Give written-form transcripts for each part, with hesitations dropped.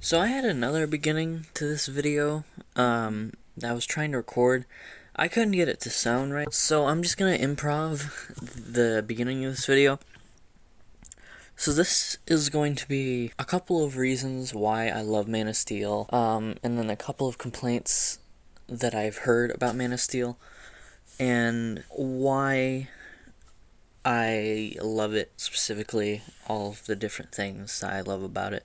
So I had another beginning to this video that I was trying to record. I couldn't get it to sound right, so I'm just gonna improv the beginning of this video. So this is going to be a couple of reasons why I love Man of Steel, and then a couple of complaints that I've heard about Man of Steel, and why I love it specifically, all of the different things that I love about it,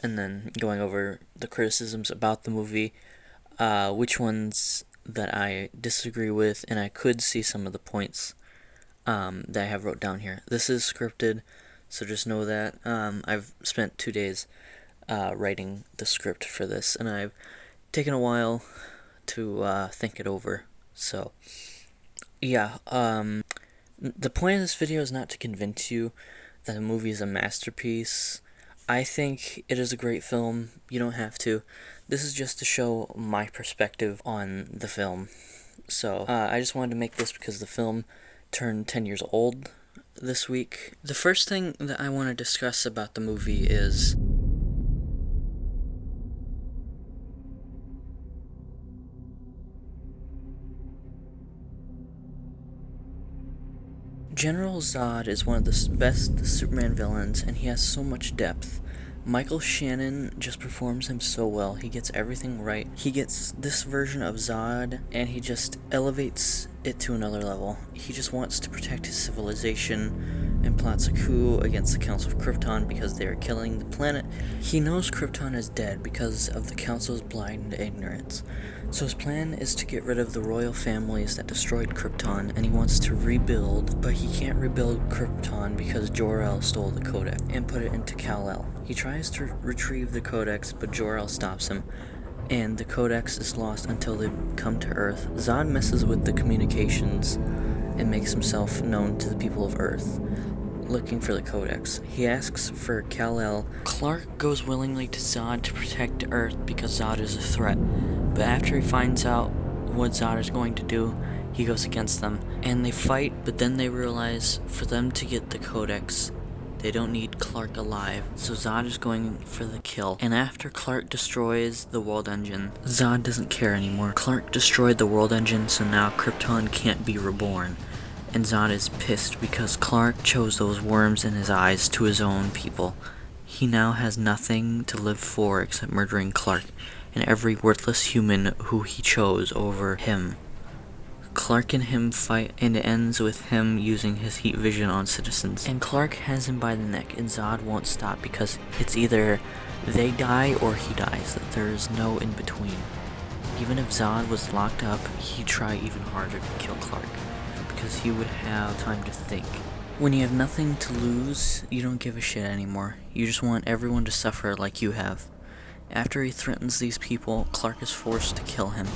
and then going over the criticisms about the movie, which ones that I disagree with, and I could see some of the points that I have wrote down here. This is scripted, so just know that. I've spent 2 days writing the script for this, and I've taken a while to think it over. So, yeah, the point of this video is not to convince you that the movie is a masterpiece. I think it is a great film. You don't have to. This is just to show my perspective on the film. So, I just wanted to make this because the film turned 10 years old this week. The first thing that I want to discuss about the movie is General Zod is one of the best Superman villains, and he has so much depth. Michael Shannon just performs him so well. He gets everything right. He gets this version of Zod, and he just elevates it to another level. He just wants to protect his civilization and plots a coup against the Council of Krypton because they are killing the planet. He knows Krypton is dead because of the Council's blind ignorance. So his plan is to get rid of the royal families that destroyed Krypton, and he wants to rebuild, but he can't rebuild Krypton because Jor-El stole the Codex and put it into Kal-El. He tries to retrieve the Codex, but Jor-El stops him, and the Codex is lost until they come to Earth. Zod messes with the communications and makes himself known to the people of Earth, looking for the Codex. He asks for Kal-El. Clark goes willingly to Zod to protect Earth because Zod is a threat, but after he finds out what Zod is going to do, he goes against them, and they fight, but then they realize for them to get the Codex, they don't need Clark alive, so Zod is going for the kill. And after Clark destroys the world engine, Zod doesn't care anymore. Clark destroyed the world engine, so now Krypton can't be reborn. And Zod is pissed because Clark chose those worms in his eyes to his own people. He now has nothing to live for except murdering Clark and every worthless human who he chose over him. Clark and him fight, and it ends with him using his heat vision on citizens. And Clark has him by the neck, and Zod won't stop because it's either they die or he dies. There is no in between. Even if Zod was locked up, he'd try even harder to kill Clark because he would have time to think. When you have nothing to lose, you don't give a shit anymore. You just want everyone to suffer like you have. After he threatens these people, Clark is forced to kill him.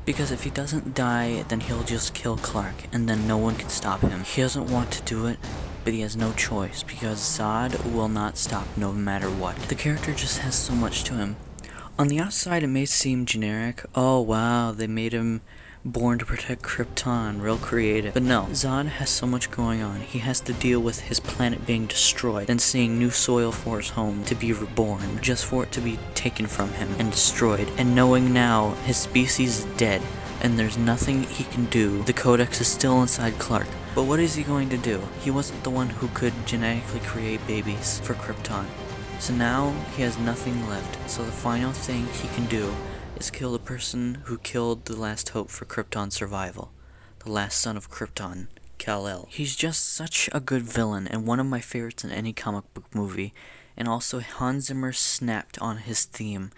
Because if he doesn't die, then he'll just kill Clark, and then no one can stop him. He doesn't want to do it, but he has no choice, because Zod will not stop no matter what. The character just has so much to him. On the outside, it may seem generic. Oh wow, they made him born to protect Krypton, real creative. But no, Zod has so much going on. He has to deal with his planet being destroyed, then seeing new soil for his home to be reborn, just for it to be taken from him and destroyed, and knowing now his species is dead, and there's nothing he can do. The Codex is still inside Clark. But what is he going to do? He wasn't the one who could genetically create babies for Krypton. So now he has nothing left, so the final thing he can do is kill the person who killed the last hope for Krypton's survival, the last son of Krypton, Kal-El. He's just such a good villain, and one of my favorites in any comic book movie, and also Hans Zimmer snapped on his theme.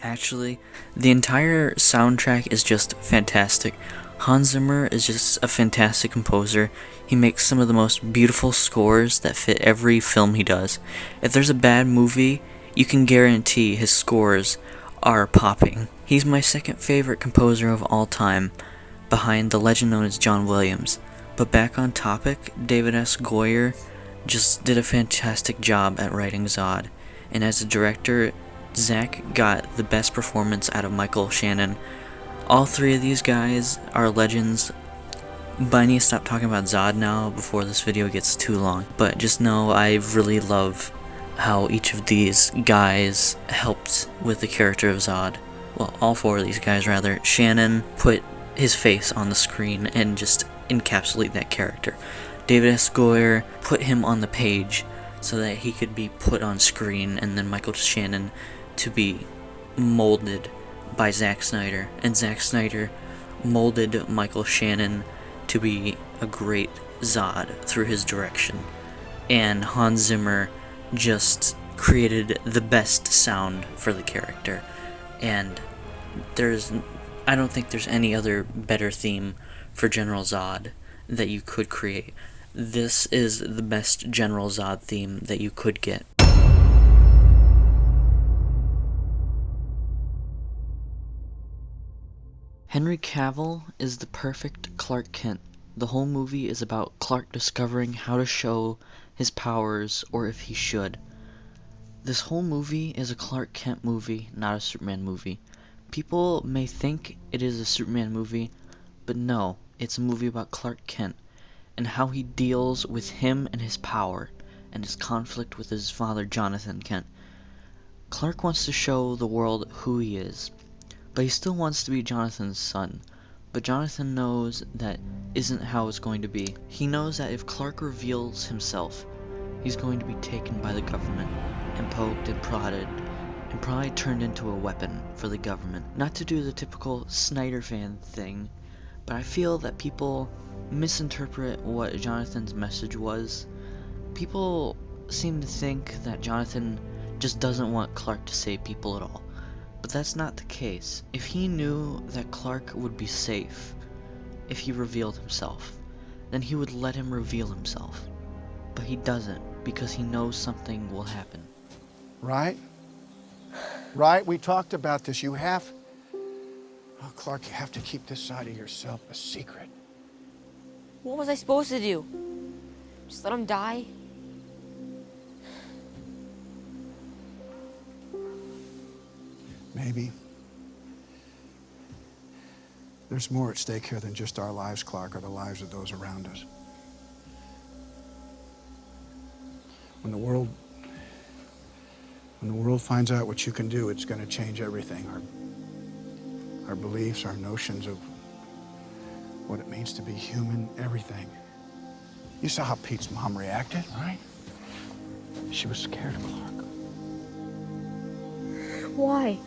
Actually, the entire soundtrack is just fantastic. Hans Zimmer is just a fantastic composer. He makes some of the most beautiful scores that fit every film he does. If there's a bad movie, you can guarantee his scores are popping. He's my second favorite composer of all time, behind the legend known as John Williams. But back on topic, David S. Goyer just did a fantastic job at writing Zod, and as a director, Zach got the best performance out of Michael Shannon. All three of these guys are legends, but I need to stop talking about Zod now before this video gets too long. But just know I really love how each of these guys helped with the character of Zod. Well, all four of these guys, rather. Shannon put his face on the screen and just encapsulate that character. David S. Goyer put him on the page so that he could be put on screen, and then Michael Shannon to be molded by Zack Snyder. And Zack Snyder molded Michael Shannon to be a great Zod through his direction. And Hans Zimmer just created the best sound for the character. And I don't think there's any other better theme for General Zod that you could create. This is the best General Zod theme that you could get. Henry Cavill is the perfect Clark Kent. The whole movie is about Clark discovering how to show his powers, or if he should. This whole movie is a Clark Kent movie, not a Superman movie. People may think it is a Superman movie, but no, it's a movie about Clark Kent and how he deals with him and his power and his conflict with his father, Jonathan Kent. Clark wants to show the world who he is, but he still wants to be Jonathan's son. But Jonathan knows that isn't how it's going to be. He knows that if Clark reveals himself, he's going to be taken by the government and poked and prodded and probably turned into a weapon for the government. Not to do the typical Snyder fan thing, but I feel that people misinterpret what Jonathan's message was. People seem to think that Jonathan just doesn't want Clark to save people at all. But that's not the case. If he knew that Clark would be safe if he revealed himself, then he would let him reveal himself. But he doesn't, because he knows something will happen. Right? Right? We talked about this. You have... Oh, Clark, you have to keep this side of yourself a secret. What was I supposed to do? Just let him die? Maybe. There's more at stake here than just our lives, Clark, or the lives of those around us. When the world finds out what you can do, it's going to change everything. Our beliefs, our notions of what it means to be human, everything. You saw how Pete's mom reacted, right? She was scared of Clark. Why?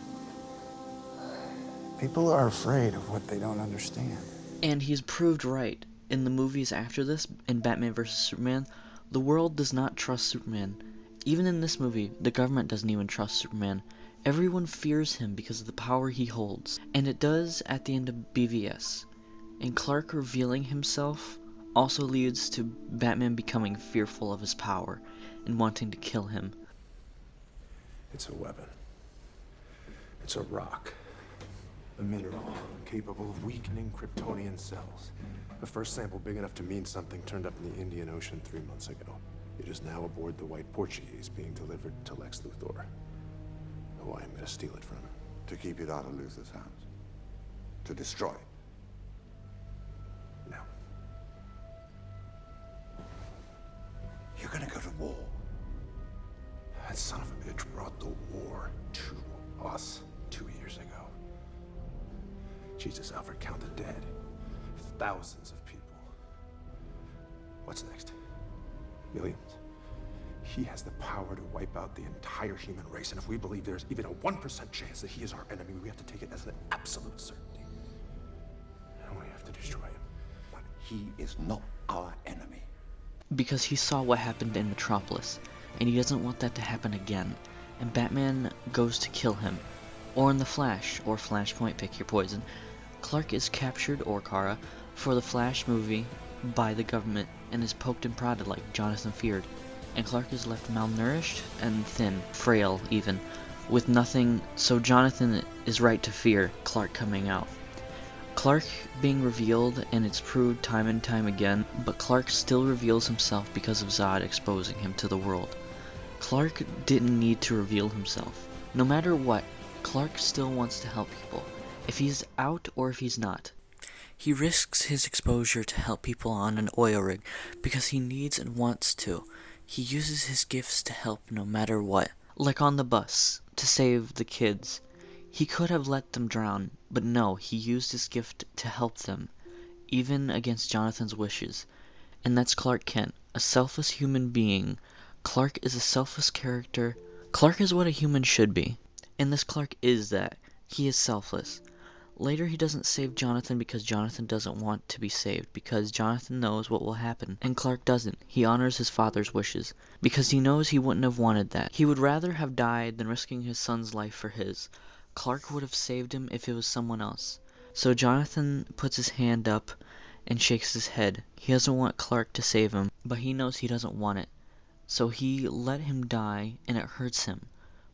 People are afraid of what they don't understand. And he's proved right. In the movies after this, in Batman vs. Superman, the world does not trust Superman. Even in this movie, the government doesn't even trust Superman. Everyone fears him because of the power he holds. And it does at the end of BVS. And Clark revealing himself also leads to Batman becoming fearful of his power and wanting to kill him. It's a weapon. It's a rock. A mineral capable of weakening Kryptonian cells. The first sample big enough to mean something turned up in the Indian Ocean 3 months ago. It is now aboard the White Portuguese being delivered to Lex Luthor, who I am going to steal it from. To keep it out of Luthor's hands. To destroy it. No. You're gonna go to war. That son of a bitch brought the war to us 2 years ago. Jesus, Alfred, count the dead. Thousands of people. What's next? Millions? He has the power to wipe out the entire human race, and if we believe there's even a 1% chance that he is our enemy, we have to take it as an absolute certainty. And we have to destroy him. But he is not our enemy. Because he saw what happened in Metropolis, and he doesn't want that to happen again. And Batman goes to kill him. Or in The Flash, or Flashpoint, pick your poison. Clark is captured, or Kara, for the Flash movie by the government and is poked and prodded like Jonathan feared. And Clark is left malnourished and thin, frail even, with nothing, so Jonathan is right to fear Clark coming out. Clark being revealed, and it's proved time and time again, but Clark still reveals himself because of Zod exposing him to the world. Clark didn't need to reveal himself. No matter what, Clark still wants to help people, if he's out or if he's not. He risks his exposure to help people on an oil rig because he needs and wants to. He uses his gifts to help no matter what. Like on the bus, to save the kids. He could have let them drown, but no, he used his gift to help them, even against Jonathan's wishes. And that's Clark Kent, a selfless human being. Clark is a selfless character. Clark is what a human should be. And this Clark is that. He is selfless. Later he doesn't save Jonathan because Jonathan doesn't want to be saved, because Jonathan knows what will happen. And Clark doesn't. He honors his father's wishes, because he knows he wouldn't have wanted that. He would rather have died than risking his son's life for his. Clark would have saved him if it was someone else. So Jonathan puts his hand up and shakes his head. He doesn't want Clark to save him, but he knows he doesn't want it. So he let him die, and it hurts him.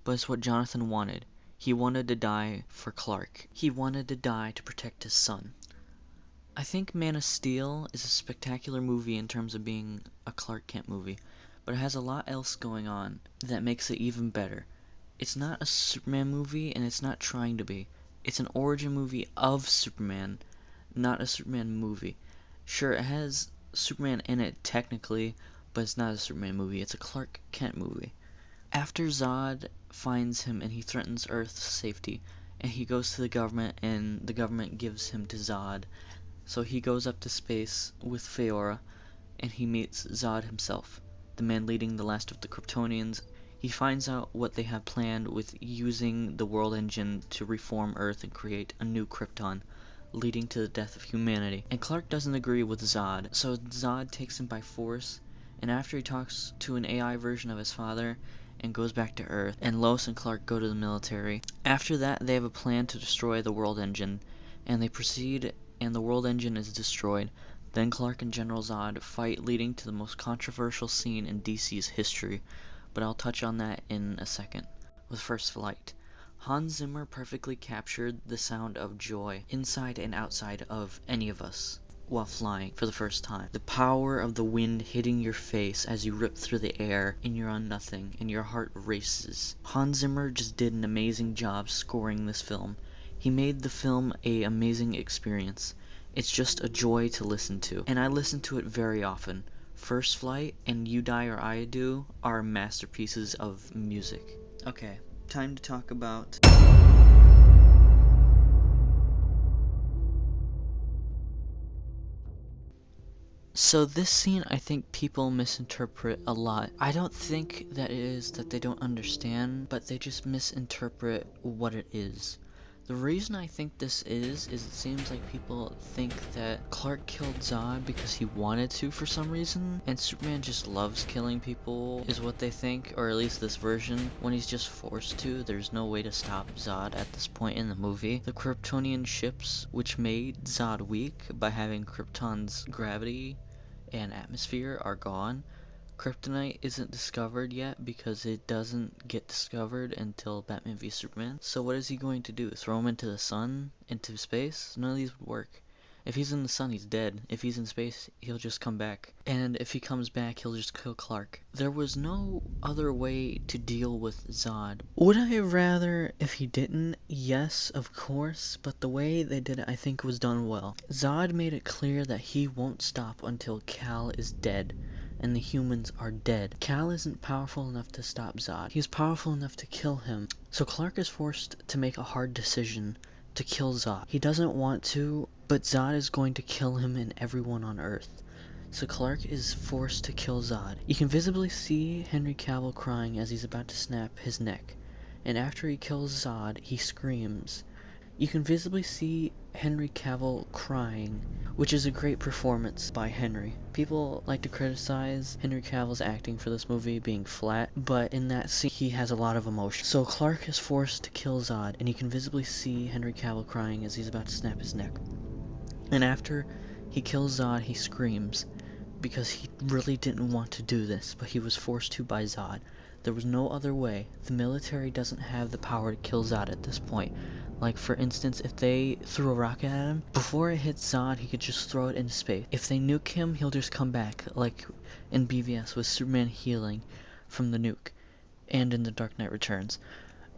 But it's what Jonathan wanted. He wanted to die for Clark. He wanted to die to protect his son. I think Man of Steel is a spectacular movie in terms of being a Clark Kent movie, but it has a lot else going on that makes it even better. It's not a Superman movie, and it's not trying to be. It's an origin movie of Superman, not a Superman movie. Sure, it has Superman in it technically, but it's not a Superman movie. It's a Clark Kent movie. After Zod finds him and he threatens Earth's safety, and he goes to the government, and the government gives him to Zod. So he goes up to space with Feora, and he meets Zod himself, the man leading the last of the Kryptonians. He finds out what they have planned with using the World Engine to reform Earth and create a new Krypton, leading to the death of humanity. And Clark doesn't agree with Zod, so Zod takes him by force, and after he talks to an AI version of his father, and goes back to Earth, and Lois and Clark go to the military. After that, they have a plan to destroy the World Engine, and they proceed, and the World Engine is destroyed. Then Clark and General Zod fight, leading to the most controversial scene in DC's history, but I'll touch on that in a second. With First Flight. Hans Zimmer perfectly captured the sound of joy, inside and outside of any of us, while flying for the first time. The power of the wind hitting your face as you rip through the air, and you're on nothing, and your heart races. Hans Zimmer just did an amazing job scoring this film. He made the film an amazing experience. It's just a joy to listen to, and I listen to it very often. First Flight and You Die or I Do are masterpieces of music. Okay, time to talk about... So this scene, I think people misinterpret a lot. I don't think that it is that they don't understand, but they just misinterpret what it is. The reason I think this is it seems like people think that Clark killed Zod because he wanted to for some reason, and Superman just loves killing people, is what they think, or at least this version, when he's just forced to. There's no way to stop Zod at this point in the movie. The Kryptonian ships, which made Zod weak by having Krypton's gravity and atmosphere, are gone. Kryptonite isn't discovered yet because it doesn't get discovered until Batman v Superman. So what is he going to do? Throw him into the sun? Into space? None of these would work. If he's in the sun, he's dead. If he's in space, he'll just come back. And if he comes back, he'll just kill Clark. There was no other way to deal with Zod. Would I have rather if he didn't? Yes, of course, but the way they did it I think was done well. Zod made it clear that he won't stop until Kal is dead, and the humans are dead. Kal isn't powerful enough to stop Zod. He's powerful enough to kill him. So Clark is forced to make a hard decision to kill Zod. He doesn't want to, but Zod is going to kill him and everyone on Earth. So Clark is forced to kill Zod. You can visibly see Henry Cavill crying as he's about to snap his neck. And after he kills Zod, he screams. You can visibly see Henry Cavill crying, which is a great performance by Henry. People like to criticize Henry Cavill's acting for this movie being flat, but in that scene he has a lot of emotion. So Clark is forced to kill Zod, and you can visibly see Henry Cavill crying as he's about to snap his neck. And after he kills Zod, he screams, because he really didn't want to do this, but he was forced to by Zod. There was no other way. The military doesn't have the power to kill Zod at this point. Like, for instance, if they threw a rocket at him, before it hits Zod, he could just throw it into space. If they nuke him, he'll just come back, like in BVS with Superman healing from the nuke, and in The Dark Knight Returns.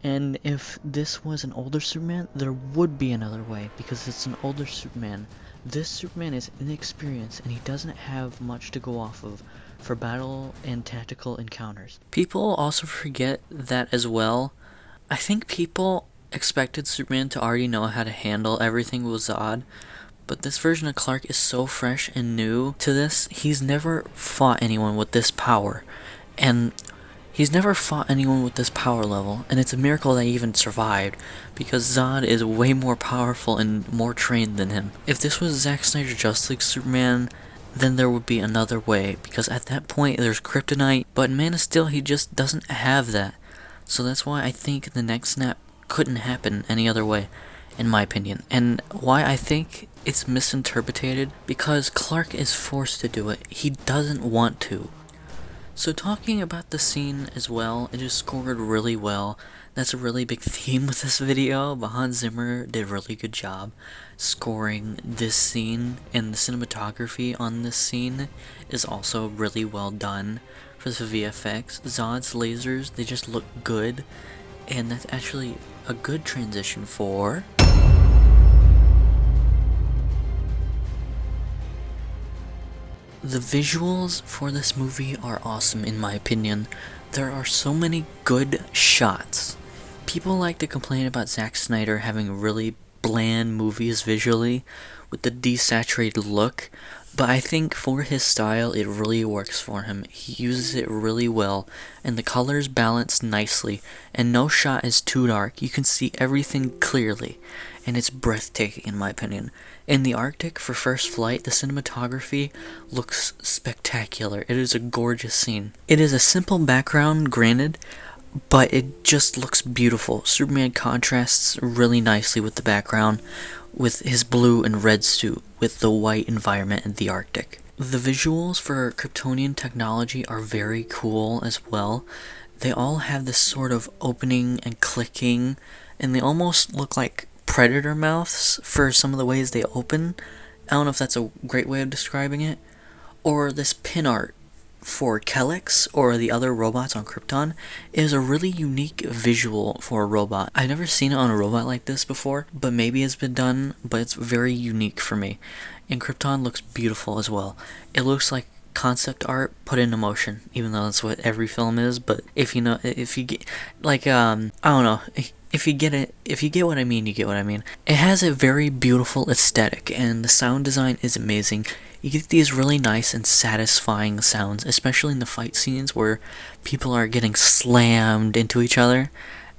And if this was an older Superman, there would be another way, because it's an older Superman. This Superman is inexperienced, and he doesn't have much to go off of for battle and tactical encounters. People also forget that as well. I think people expected Superman to already know how to handle everything with Zod, but this version of Clark is so fresh and new to this. He's never fought anyone with this power, and he's never fought anyone with this power level, and it's a miracle that he even survived, because Zod is way more powerful and more trained than him. If this was Zack Snyder Justice League Superman, then there would be another way, because at that point there's kryptonite, but in Man of Steel he just doesn't have that. So that's why I think the next snap couldn't happen any other way, in my opinion. And why I think it's misinterpreted, because Clark is forced to do it. He doesn't want to. So talking about the scene as well, it is scored really well. That's a really big theme with this video, but Hans Zimmer did a really good job scoring this scene, and the cinematography on this scene is also really well done for the VFX. Zod's lasers, they just look good, and that's actually a good transition for the visuals for this movie are awesome in my opinion. There are so many good shots. People like to complain about Zack Snyder having really bland movies visually with the desaturated look, but I think for his style it really works for him. He uses it really well, and the colors balance nicely, and no shot is too dark. You can see everything clearly, and it's breathtaking in my opinion. In the Arctic for First Flight, the cinematography looks spectacular. It is a gorgeous scene. It is a simple background, granted, but it just looks beautiful. Superman contrasts really nicely with the background, with his blue and red suit, with the white environment in the Arctic. The visuals for Kryptonian technology are very cool as well. They all have this sort of opening and clicking, and they almost look like predator mouths for some of the ways they open. I don't know if that's a great way of describing it. Or this pin art for Kellex or the other robots on Krypton is a really unique visual for a robot. I've never seen it on a robot like this before, but maybe it's been done, but it's very unique for me. And Krypton looks beautiful as well. It looks like concept art put into motion, even though that's what every film is, but if you get, like, I don't know, if you get what I mean, you get what I mean. It has a very beautiful aesthetic, and the sound design is amazing. You get these really nice and satisfying sounds, especially in the fight scenes where people are getting slammed into each other,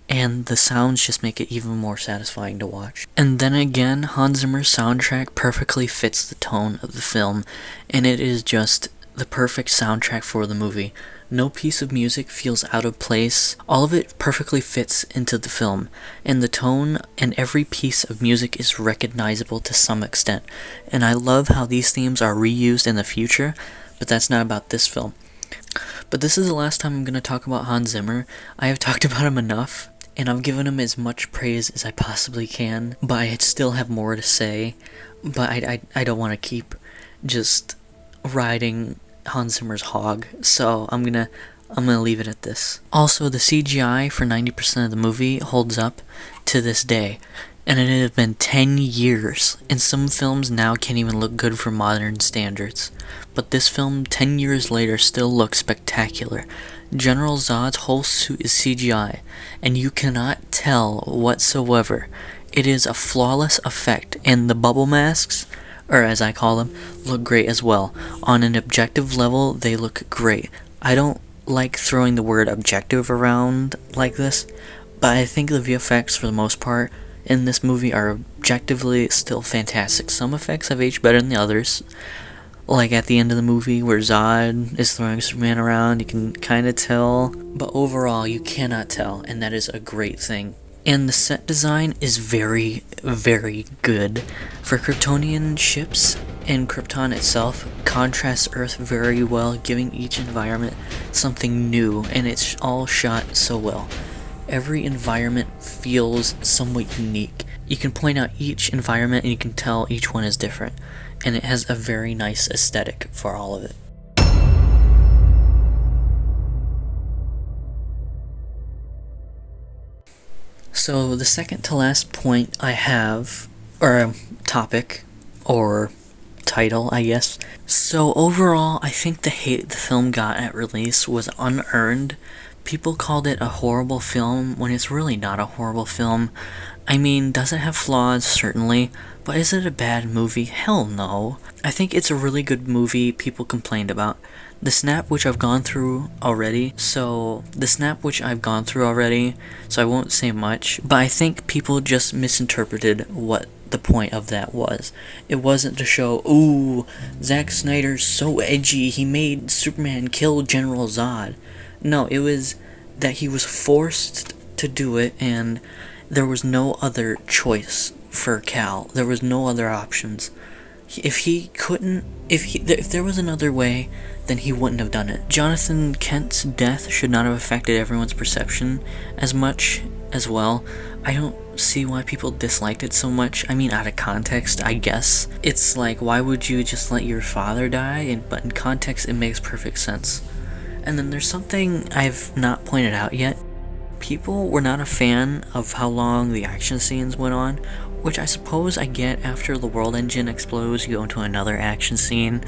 and the sounds just make it even more satisfying to watch. And then again, Hans Zimmer's soundtrack perfectly fits the tone of the film, and it is just the perfect soundtrack for the movie. No piece of music feels out of place. All of it perfectly fits into the film, and the tone and every piece of music is recognizable to some extent. And I love how these themes are reused in the future, but that's not about this film. But this is the last time I'm going to talk about Hans Zimmer. I have talked about him enough, and I've given him as much praise as I possibly can, but I still have more to say. But I don't want to keep just riding Hans Zimmer's hog, so I'm gonna leave it at this. Also, the CGI for 90% of the movie holds up to this day, and it has been 10 years, and some films now can't even look good for modern standards. But this film, 10 years later, still looks spectacular. General Zod's whole suit is CGI, and you cannot tell whatsoever. It is a flawless effect, and the bubble masks, or as I call them, look great as well. On an objective level, they look great. I don't like throwing the word objective around like this, but I think the VFX for the most part in this movie are objectively still fantastic. Some effects have aged better than the others, like at the end of the movie where Zod is throwing Superman around, you can kind of tell, but overall you cannot tell, and that is a great thing. And the set design is very, very good. For Kryptonian ships and Krypton itself, contrasts Earth very well, giving each environment something new, and it's all shot so well. Every environment feels somewhat unique. You can point out each environment and you can tell each one is different, and it has a very nice aesthetic for all of it. So the second to last point I have, or topic, or title, I guess. So overall, I think the hate the film got at release was unearned. People called it a horrible film when it's really not a horrible film. I mean, does it have flaws? Certainly. But is it a bad movie? Hell no. I think it's a really good movie people complained about. The snap which I've gone through already, so I won't say much, but I think people just misinterpreted what the point of that was. It wasn't to show, ooh, Zack Snyder's so edgy, he made Superman kill General Zod. No, it was that he was forced to do it, and there was no other choice for Cal. There was no other options. If there was another way, then he wouldn't have done it. Jonathan Kent's death should not have affected everyone's perception as much as well. I don't see why people disliked it so much. I mean, out of context, I guess. It's like, why would you just let your father die? But in context, it makes perfect sense. And then there's something I've not pointed out yet. People were not a fan of how long the action scenes went on, which I suppose I get. After the world engine explodes, you go into another action scene,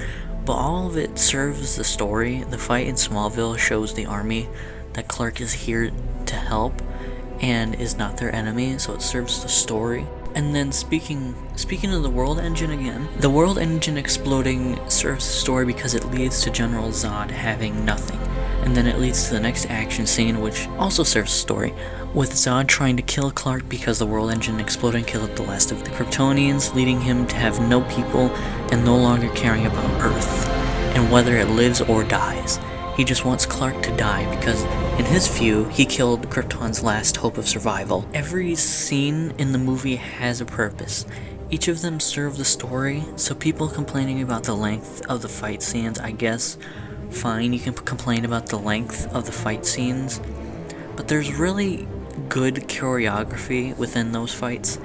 but all of it serves the story. The fight in Smallville shows the army that Clark is here to help and is not their enemy, so it serves the story. And then speaking of the world engine again, the world engine exploding serves the story because it leads to General Zod having nothing. And then it leads to the next action scene, which also serves the story, with Zod trying to kill Clark because the world engine exploding killed the last of the Kryptonians, leading him to have no people and no longer caring about Earth, and whether it lives or dies. He just wants Clark to die because, in his view, he killed Krypton's last hope of survival. Every scene in the movie has a purpose. Each of them serve the story, so people complaining about the length of the fight scenes, I guess, fine, you can complain about the length of the fight scenes, but there's really good choreography within those fights,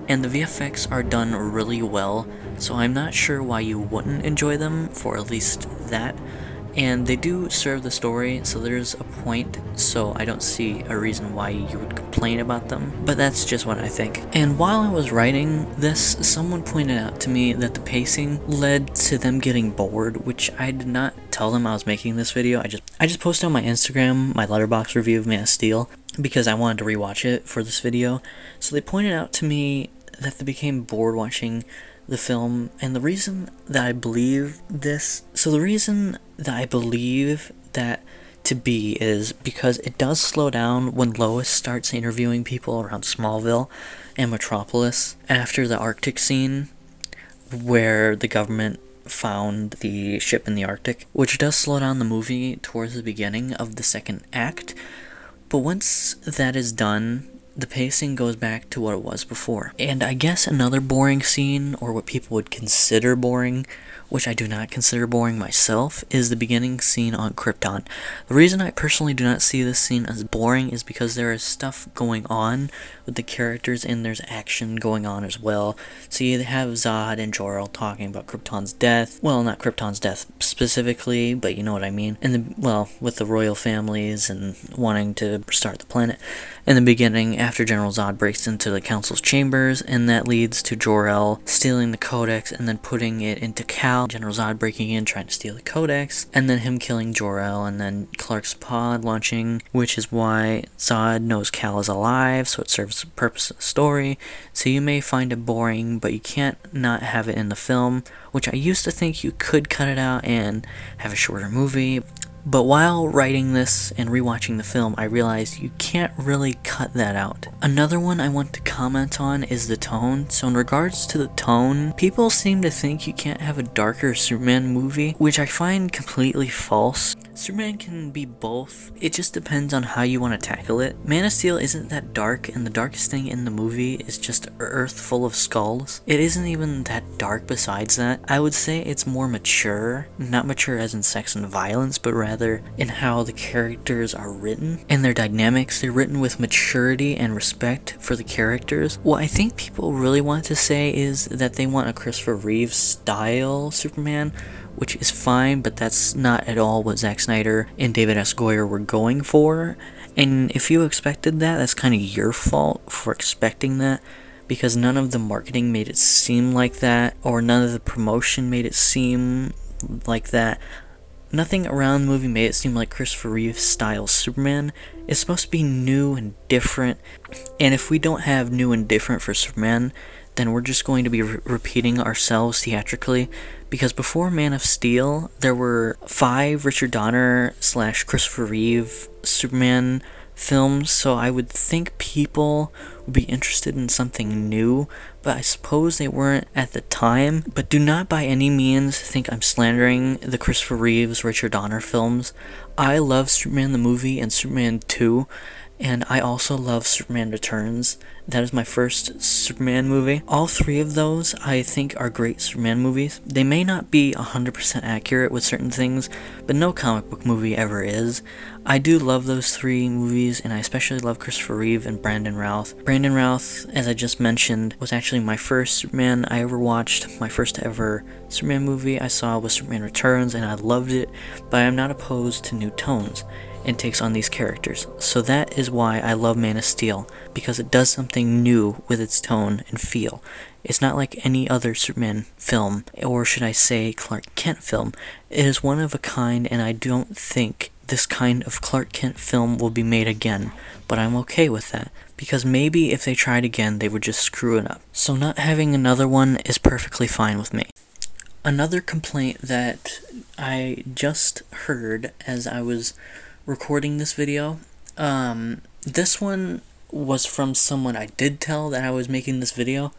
and the VFX are done really well, so I'm not sure why you wouldn't enjoy them for at least that. And they do serve the story, so there's a point, so I don't see a reason why you would complain about them, but that's just what I think. And while I was writing this, someone pointed out to me that the pacing led to them getting bored, which I did not tell them I was making this video. I just posted on my Instagram my Letterboxd review of Man of Steel, because I wanted to rewatch it for this video. So they pointed out to me that they became bored watching the film, and the reason that I believe that to be is because it does slow down when Lois starts interviewing people around Smallville and Metropolis after the Arctic scene where the government found the ship in the Arctic, which does slow down the movie towards the beginning of the second act. But once that is done, the pacing goes back to what it was before. And I guess another boring scene, or what people would consider boring, which I do not consider boring myself, is the beginning scene on Krypton. The reason I personally do not see this scene as boring is because there is stuff going on with the characters and there's action going on as well. So you have Zod and Jor-El talking about Krypton's death. Well, not Krypton's death specifically, but you know what I mean. With the royal families and wanting to restart the planet. In the beginning, after General Zod breaks into the council's chambers, and that leads to Jor-El stealing the codex and then putting it into Cal. General Zod breaking in, trying to steal the codex, and then him killing Jor-El, and then Clark's pod launching, which is why Zod knows Cal is alive, so it serves the purpose of the story. So you may find it boring, but you can't not have it in the film, which I used to think you could cut it out and have a shorter movie. But while writing this and rewatching the film, I realized you can't really cut that out. Another one I want to comment on is the tone. So in regards to the tone, people seem to think you can't have a darker Superman movie, which I find completely false. Superman can be both. It just depends on how you want to tackle it. Man of Steel isn't that dark, and the darkest thing in the movie is just Earth full of skulls. It isn't even that dark besides that. I would say it's more mature. Not mature as in sex and violence, but rather in how the characters are written and their dynamics. They're written with maturity and respect for the characters. What I think people really want to say is that they want a Christopher Reeve style Superman, which is fine, but that's not at all what Zack Snyder and David S. Goyer were going for. And if you expected that, that's kind of your fault for expecting that, because none of the marketing made it seem like that, or none of the promotion made it seem like that. Nothing around the movie made it seem like Christopher Reeve's style Superman. It's supposed to be new and different, and if we don't have new and different for Superman, then we're just going to be repeating ourselves theatrically, because before Man of Steel, there were 5 Richard Donner / Christopher Reeve Superman films, so I would think people would be interested in something new, but I suppose they weren't at the time. But do not by any means think I'm slandering the Christopher Reeves, Richard Donner films. I love Superman the movie and Superman 2, and I also love Superman Returns. That is my first Superman movie. All 3 of those I think are great Superman movies. They may not be 100% accurate with certain things, but no comic book movie ever is. I do love those 3 movies, and I especially love Christopher Reeve and Brandon Routh. Brandon Routh, as I just mentioned, was actually my first Superman I ever watched. My first ever Superman movie I saw was Superman Returns, and I loved it, but I'm not opposed to new tones and takes on these characters. So that is why I love Man of Steel, because it does something new with its tone and feel. It's not like any other Superman film, or should I say Clark Kent film. It is one of a kind, and I don't think this kind of Clark Kent film will be made again, but I'm okay with that, because maybe if they tried again, they would just screw it up. So not having another one is perfectly fine with me. Another complaint that I just heard as I was recording this video, this one was from someone I did tell that I was making this video.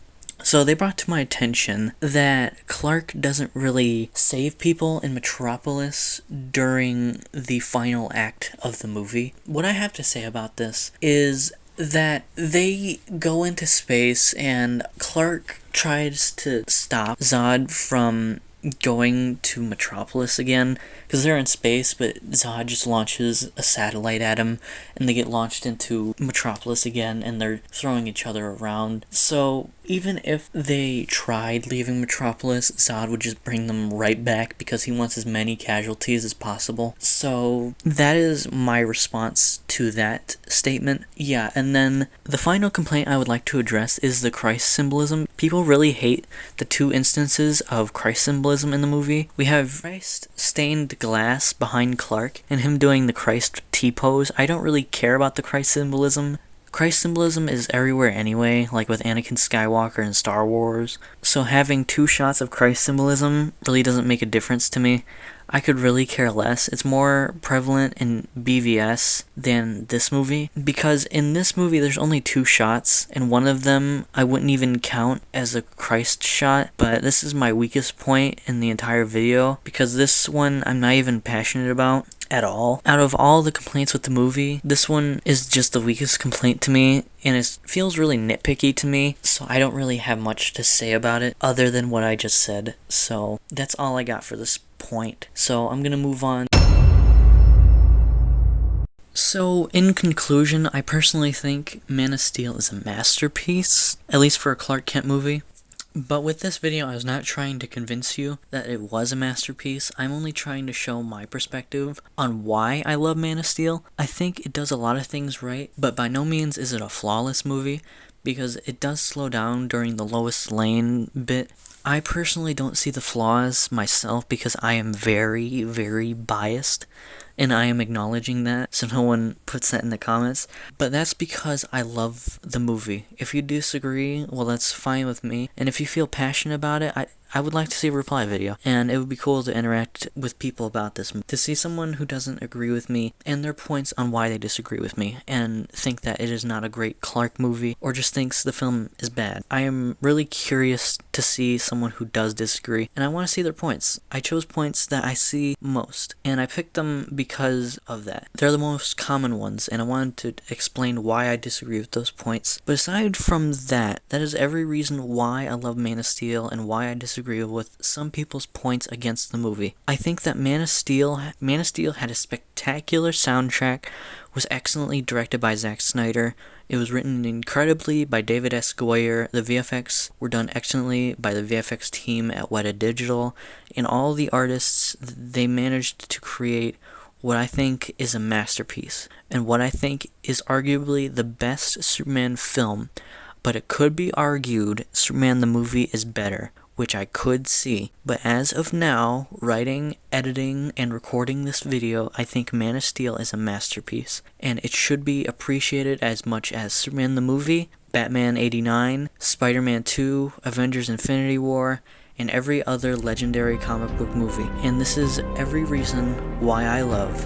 So they brought to my attention that Clark doesn't really save people in Metropolis during the final act of the movie. What I have to say about this is that they go into space and Clark tries to stop Zod from going to Metropolis again, because they're in space, but Zod just launches a satellite at him, and they get launched into Metropolis again, and they're throwing each other around. So even if they tried leaving Metropolis, Zod would just bring them right back, because he wants as many casualties as possible. So that is my response to that statement. Yeah, and then the final complaint I would like to address is the Christ symbolism. People really hate the 2 instances of Christ symbolism in the movie. We have Christ stained glass behind Clark, and him doing the Christ T-pose. I don't really care about the Christ symbolism. Christ symbolism is everywhere anyway, like with Anakin Skywalker in Star Wars. So having 2 shots of Christ symbolism really doesn't make a difference to me. I could really care less. It's more prevalent in BVS than this movie, because in this movie there's only 2 shots, and one of them I wouldn't even count as a Christ shot, but this is my weakest point in the entire video, because this one I'm not even passionate about at all. Out of all the complaints with the movie, this one is just the weakest complaint to me, and it feels really nitpicky to me, so I don't really have much to say about it other than what I just said. So that's all I got for this point. So I'm gonna move on. So in conclusion, I personally think Man of Steel is a masterpiece, at least for a Clark Kent movie. But with this video, I was not trying to convince you that it was a masterpiece. I'm only trying to show my perspective on why I love Man of Steel. I think it does a lot of things right, but by no means is it a flawless movie, because it does slow down during the Lois Lane bit. I personally don't see the flaws myself, because I am very, very biased, and I am acknowledging that, so no one puts that in the comments. But that's because I love the movie. If you disagree, well, that's fine with me. And if you feel passionate about it, I would like to see a reply video, and it would be cool to interact with people about this, to see someone who doesn't agree with me and their points on why they disagree with me and think that it is not a great Clark movie, or just thinks the film is bad. I am really curious to see someone who does disagree, and I want to see their points. I chose points that I see most, and I picked them because of that. They're the most common ones, and I wanted to explain why I disagree with those points. But aside from that, that is every reason why I love Man of Steel and why I disagree with some people's points against the movie. I think that Man of Steel had a spectacular soundtrack, was excellently directed by Zack Snyder. It was written incredibly by David S. Goyer. The VFX were done excellently by the VFX team at Weta Digital, and all the artists, they managed to create what I think is a masterpiece, and what I think is arguably the best Superman film, but it could be argued Superman the movie is better, which I could see. But as of now, writing, editing, and recording this video, I think Man of Steel is a masterpiece, and it should be appreciated as much as Superman the movie, Batman 89, Spider-Man 2, Avengers Infinity War, and every other legendary comic book movie. And this is every reason why I love